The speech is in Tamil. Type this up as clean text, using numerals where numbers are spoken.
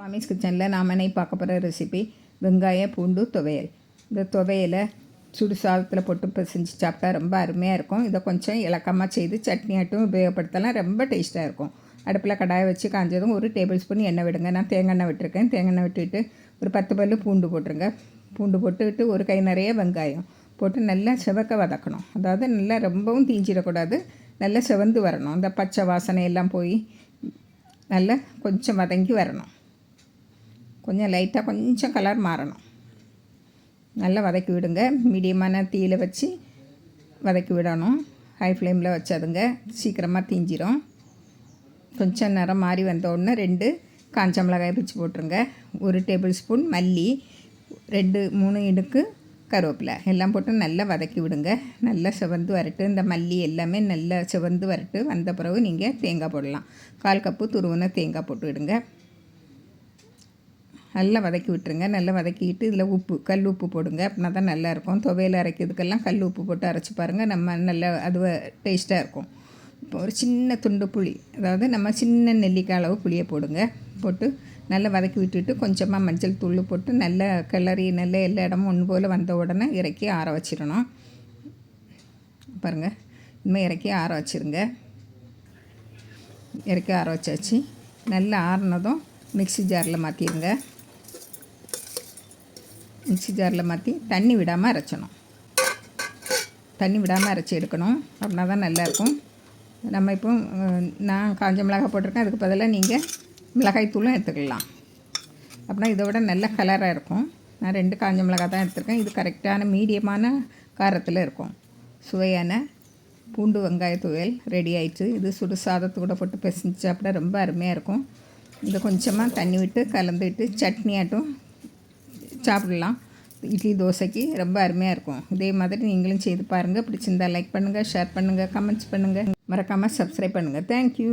மாமிஸ் கிச்சனில் நாம் இன்னைக்கு பார்க்க போகிற ரெசிபி வெங்காய பூண்டு துவையல். இந்த துவையலை சுடு சாதத்தில் போட்டு பிசைஞ்சு சாப்பிட்டா ரொம்ப அருமையாக இருக்கும். இதை கொஞ்சம் இலக்கமாக செய்து சட்னியாட்டும் உபயோகப்படுத்தலாம். ரொம்ப டேஸ்ட்டாக இருக்கும். அடுப்பில் கடாயை வச்சு காஞ்சதும் 1 டேபிள் ஸ்பூன் எண்ணெய் விடுங்க. நான் தேங்காய் எண்ணெய் விட்டுருக்கேன். தேங்காய் எண்ணெய் விட்டுட்டு ஒரு 10 பல் பூண்டு போட்டுருங்க. பூண்டு போட்டுக்கிட்டு ஒரு கை நிறைய வெங்காயம் போட்டு நல்லா செவக்க வதக்கணும். அதாவது நல்லா ரொம்பவும் தீஞ்சிடக்கூடாது, நல்லா செவந்து வரணும். அந்த பச்சை வாசனை எல்லாம் போய் நல்லா கொஞ்சம் வதங்கி வரணும். கொஞ்சம் லைட்டாக கொஞ்சம் கலர் மாறணும். நல்லா வதக்கி விடுங்க. மீடியமான தீயில் வச்சு வதக்கி விடணும். ஹை ஃப்ளேமில் வச்சதுங்க சீக்கிரமாக தீஞ்சிரும். கொஞ்சம் நிறம் மாறி வந்த உடனே 2 காஞ்ச மிளகாய் பிச்சு போட்டுருங்க. 1 டேபிள் ஸ்பூன் மல்லி, 2-3 இடுக்கு கருவேப்பிலை எல்லாம் போட்டு நல்லா வதக்கி விடுங்க. நல்லா செவந்து வரட்டு. இந்த மல்லி எல்லாமே நல்லா செவந்து வரட்டு. வந்த பிறகு நீங்கள் தேங்காய் போடலாம். 1/4 கப்பு துருவின தேங்காய் போட்டு விடுங்க. நல்லா வதக்கி விட்டுருங்க. நல்லா வதக்கிட்டு இதில் உப்பு, கல் உப்பு போடுங்க. அப்படின்னா தான் நல்லாயிருக்கும். துவையல் அரைக்கிறதுக்கெல்லாம் கல் உப்பு போட்டு அரைச்சி பாருங்கள். நம்ம நல்லா அது டேஸ்ட்டாக இருக்கும். இப்போ ஒரு சின்ன துண்டு புளி, அதாவது நம்ம சின்ன நெல்லிக்காய் அளவு புளியை போடுங்க. போட்டு நல்லா வதக்கி விட்டுட்டு கொஞ்சமாக மஞ்சள் தூள் போட்டு நல்லா கிளறி நல்லா எல்லா இடமும் ஒன்று போல் வந்த உடனே இறக்கி ஆற வச்சிடணும். பாருங்கள், இனிமேல் இறக்கி ஆற வச்சுருங்க. இறக்கி ஆற வச்சாச்சு. நல்லா ஆறினதும் மிக்ஸி ஜாரில் மாற்றிடுங்க. மிக்ஸி ஜாரில் மாற்றி தண்ணி விடாமல் அரைச்சணும். தண்ணி விடாமல் அரைச்சி எடுக்கணும். அப்படின்னா தான் நல்லாயிருக்கும். நம்ம இப்போ நான் காஞ்ச மிளகாய் போட்டிருக்கேன். அதுக்கு பதிலாக நீங்கள் மிளகாய் தூளும் எடுத்துக்கலாம். அப்படின்னா இதை விட நல்ல கலராக இருக்கும். நான் 2 காஞ்ச மிளகாய் தான் எடுத்துருக்கேன். இது கரெக்டான மீடியமான காரத்தில் இருக்கும். சுவையான பூண்டு வெங்காய துவையல் ரெடி ஆயிடுச்சு. இது சுடு சாதத்து கூட போட்டு பிசைஞ்சு சாப்பிட ரொம்ப அருமையாக இருக்கும். இதை கொஞ்சமாக தண்ணி விட்டு கலந்துவிட்டு சட்னியாட்டும் சாப்பிடலாம். இட்லி தோசைக்கு ரொம்ப அருமையாக இருக்கும். இதே மாதிரி நீங்களும் செய்து பாருங்கள். பிடிச்சிருந்தால் லைக் பண்ணுங்கள், ஷேர் பண்ணுங்கள், கமெண்ட்ஸ் பண்ணுங்கள். மறக்காமல் சப்ஸ்கிரைப் பண்ணுங்கள். தேங்க்யூ.